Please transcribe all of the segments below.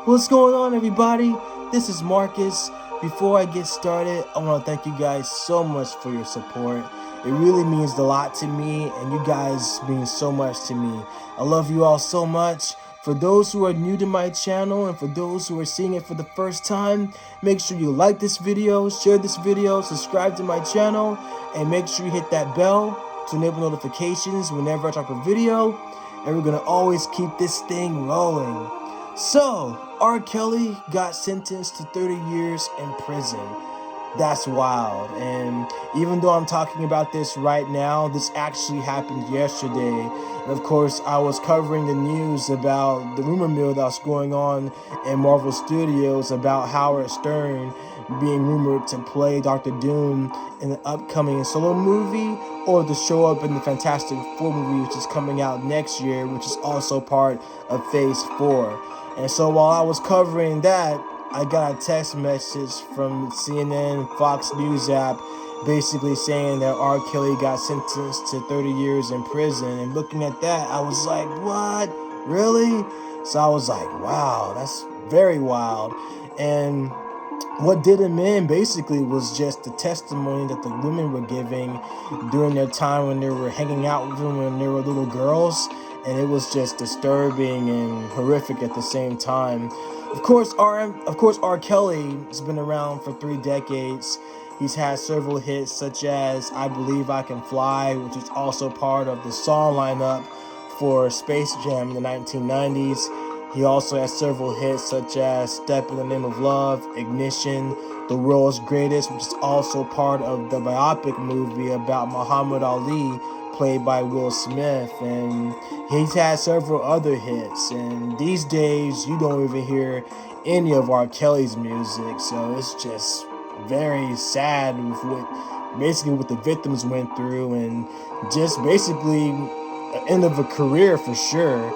What's going on, everybody? This is Marcus. Before I get started, I want to thank you guys so much for your support. It really means a lot to me, and you guys mean so much to me. I love you all so much. For those who are new to my channel and for those who are seeing it for the first time, make sure you like this video, share this video, subscribe to my channel, and make sure you hit that bell to enable notifications whenever I drop a video. And we're gonna always keep this thing rolling. So, R. Kelly got sentenced to 30 years in prison. That's wild. And even though I'm talking about this right now, this actually happened yesterday. And of course, I was covering the news about the rumor mill that was going on in Marvel Studios about Howard Stern being rumored to play Doctor Doom in the upcoming solo movie or to show up in the Fantastic Four movie, which is coming out next year, which is also part of Phase 4. And so while I was covering that, I got a text message from CNN, Fox News app, basically saying that R. Kelly got sentenced to 30 years in prison. And looking at that, I was like, what? Really? So I was like, wow, that's very wild. And what did him in basically was just the testimony that the women were giving during their time when they were hanging out with him when they were little girls. And it was just disturbing and horrific at the same time. Of course, R. Kelly has been around for 3 decades. He's had several hits such as I Believe I Can Fly, which is also part of the song lineup for Space Jam in the 1990s. He also has several hits such as Step in the Name of Love, Ignition, The World's Greatest, which is also part of the biopic movie about Muhammad Ali, played by Will Smith. And he's had several other hits. And these days, you don't even hear any of R. Kelly's music. So it's just very sad with what the victims went through, and just basically an end of a career for sure.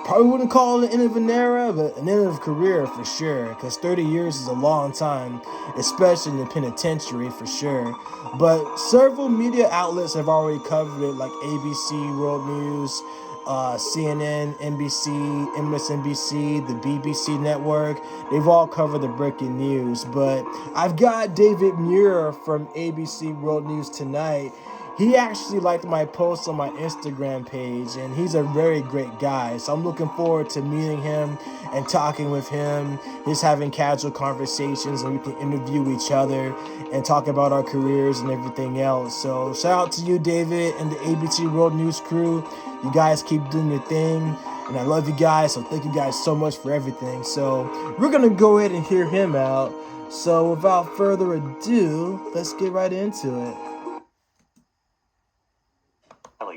Probably wouldn't call it an end of an era, but an end of a career for sure, because 30 years is a long time, especially in the penitentiary for sure. But several media outlets have already covered it, like ABC World News, CNN, NBC, MSNBC, the BBC network. They've all covered the breaking news. But I've got David Muir from ABC World News tonight. He actually liked my post on my Instagram page, and he's a very great guy. So I'm looking forward to meeting him and talking with him, just having casual conversations, and we can interview each other and talk about our careers and everything else. So shout out to you, David, and the ABC World News crew. You guys keep doing your thing, and I love you guys, so thank you guys so much for everything. So we're going to go ahead and hear him out. So without further ado, let's get right into it.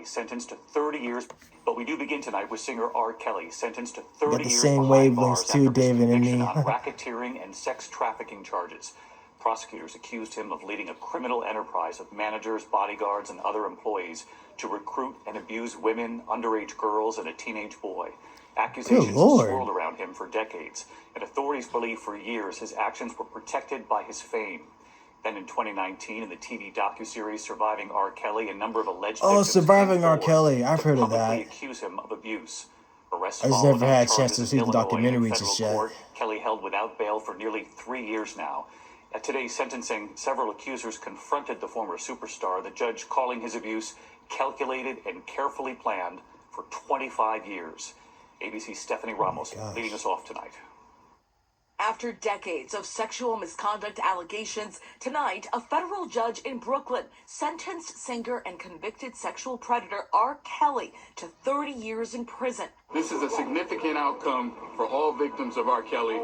Sentenced to 30 years, but we do begin tonight with singer R. Kelly, sentenced to 30 years same behind wavelengths bars too, after his David and conviction me. on racketeering and sex trafficking charges. Prosecutors accused him of leading a criminal enterprise of managers, bodyguards, and other employees to recruit and abuse women, underage girls, and a teenage boy. Accusations swirled around him for decades, and authorities believe for years his actions were protected by his fame. Then in 2019, in the TV docuseries Surviving R. Kelly, a number of alleged victims Surviving R. Kelly, I've heard of that. Accuse him of abuse. Arrests I just never had a chance to see the documentary just yet. Kelly held without bail for nearly 3 years now. At today's sentencing, several accusers confronted the former superstar, the judge calling his abuse calculated and carefully planned for 25 years. ABC's Stephanie Ramos leading us off tonight. After decades of sexual misconduct allegations, tonight, a federal judge in Brooklyn sentenced singer and convicted sexual predator R. Kelly to 30 years in prison. This is a significant outcome for all victims of R. Kelly,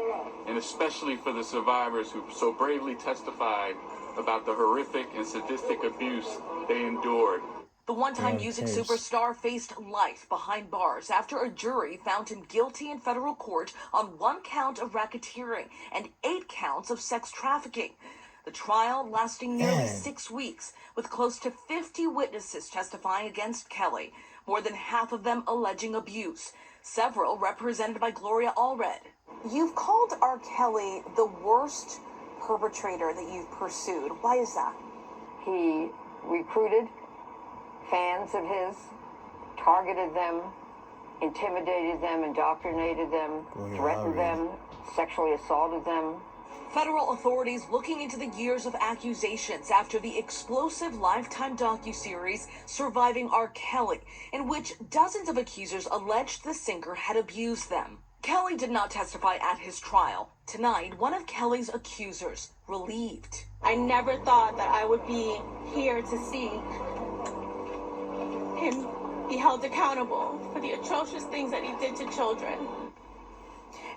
and especially for the survivors who so bravely testified about the horrific and sadistic abuse they endured. The one-time music superstar faced life behind bars after a jury found him guilty in federal court on 1 count of racketeering and 8 counts of sex trafficking. The trial lasting nearly 6 weeks, with close to 50 witnesses testifying against Kelly, more than half of them alleging abuse, several represented by Gloria Allred. You've called R. Kelly the worst perpetrator that you've pursued. Why is that? He recruited fans of his, targeted them intimidated them, indoctrinated them, threatened them, sexually assaulted them. Federal authorities looking into the years of accusations after the explosive Lifetime docuseries Surviving R. Kelly, in which dozens of accusers alleged the singer had abused them. Kelly did not testify at his trial. Tonight, one of Kelly's accusers relieved. I never thought that I would be here to see him be held accountable for the atrocious things that he did to children.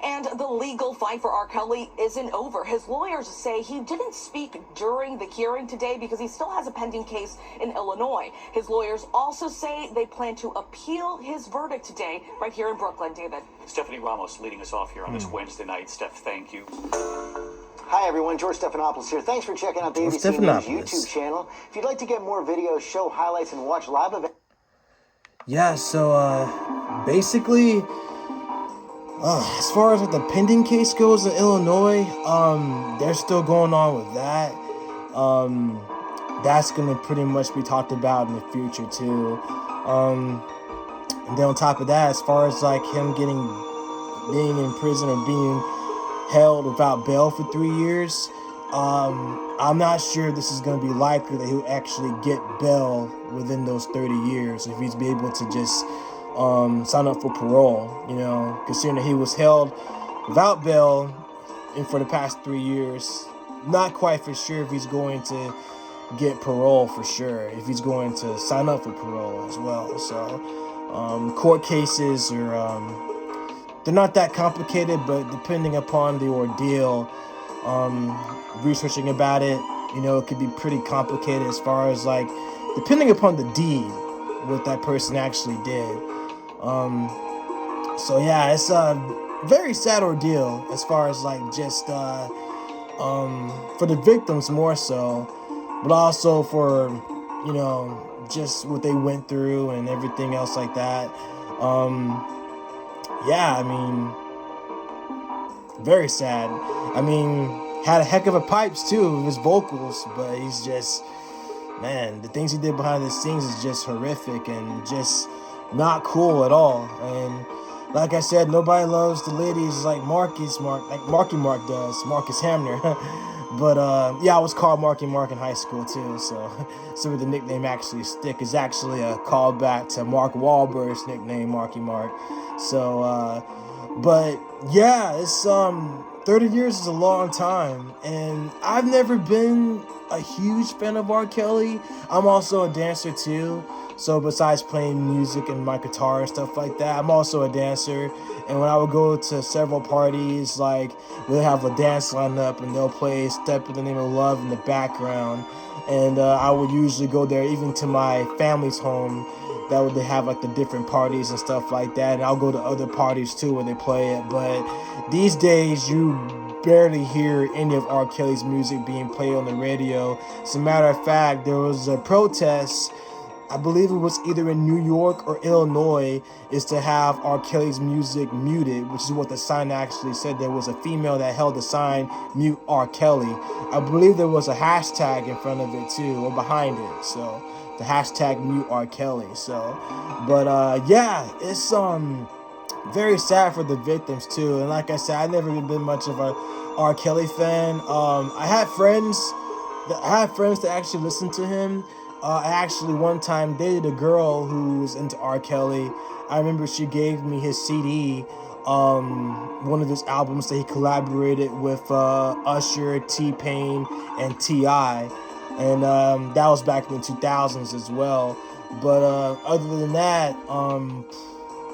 And the legal fight for R. Kelly isn't over. His lawyers say he didn't speak during the hearing today because he still has a pending case in Illinois. His lawyers also say they plan to appeal his verdict today right here in Brooklyn. David. Stephanie Ramos leading us off here on this Wednesday night. Steph, thank you. Hi everyone, George Stephanopoulos here. Thanks for checking out the ABC News YouTube channel. If you'd like to get more videos, show highlights, and watch live events. Yeah, so basically, as far as like the pending case goes in Illinois, they're still going on with that. That's gonna pretty much be talked about in the future too. And then on top of that, as far as like him being in prison or being held without bail for 3 years, I'm not sure this is going to be likely that he'll actually get bail within those 30 years if he's be able to just sign up for parole, considering that he was held without bail for the past 3 years. Not quite for sure if he's going to get parole for sure, if he's going to sign up for parole as well. So court cases are they're not that complicated, but depending upon the ordeal, researching about it, it could be pretty complicated as far as like depending upon the deed, what that person actually did. So yeah, it's a very sad ordeal as far as like just for the victims more so, but also for just what they went through and everything else like that. Yeah, I mean, very sad. I mean, had a heck of a pipes too, his vocals, but he's just, man, the things he did behind the scenes is just horrific and just not cool at all. And like I said, nobody loves the ladies like Marky Mark does, Marcus Hamner. But yeah, I was called Marky Mark in high school too, so some of the nickname actually stick is actually a callback to Mark Wahlberg's nickname, Marky Mark. So, but yeah, it's 30 years is a long time, and I've never been a huge fan of R. Kelly. I'm also a dancer too, so besides playing music and my guitar and stuff like that, I'm also a dancer. And when I would go to several parties, like we'll have a dance lineup and they'll play Step in the Name of Love in the background, and I would usually go there even to my family's home. That would they have like the different parties and stuff like that, and I'll go to other parties too where they play it. But these days you barely hear any of R. Kelly's music being played on the radio. As a matter of fact, there was a protest, I believe it was either in New York or Illinois, is to have R. Kelly's music muted, which is what the sign actually said. There was a female that held the sign, "Mute R. Kelly." I believe there was a hashtag in front of it too, or behind it. So the hashtag "Mute R. Kelly." So, but yeah, it's very sad for the victims too. And like I said, I've never been much of a R. Kelly fan. I had friends that actually listened to him. I actually one time dated a girl who was into R. Kelly. I remember she gave me his CD, one of his albums that he collaborated with Usher, T-Pain, and T.I. And that was back in the 2000s as well. But other than that,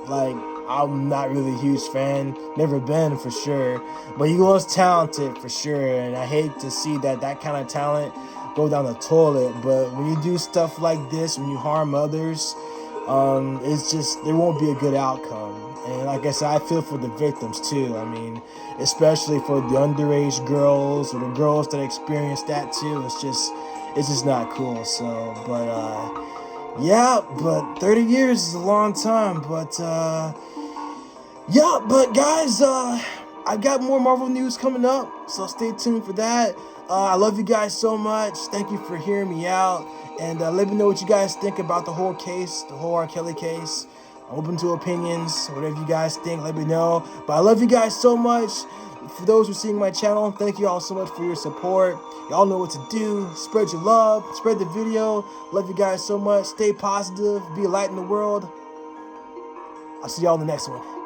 like, I'm not really a huge fan. Never been for sure. But he was talented for sure. And I hate to see that kind of talent go down the toilet. But when you do stuff like this, when you harm others, it's just, there won't be a good outcome. And like I said, I feel for the victims too. I mean, especially for the underage girls or the girls that experience that too. It's just not cool. So, but yeah, but 30 years is a long time. But yeah, but guys, I got more Marvel news coming up, so stay tuned for that. I love you guys so much. Thank you for hearing me out, and let me know what you guys think about the whole case, the whole R. Kelly case. I'm open to opinions. Whatever you guys think, let me know. But I love you guys so much. For those who are seeing my channel, thank you all so much for your support. Y'all know what to do. Spread your love. Spread the video. Love you guys so much. Stay positive. Be a light in the world. I'll see y'all in the next one.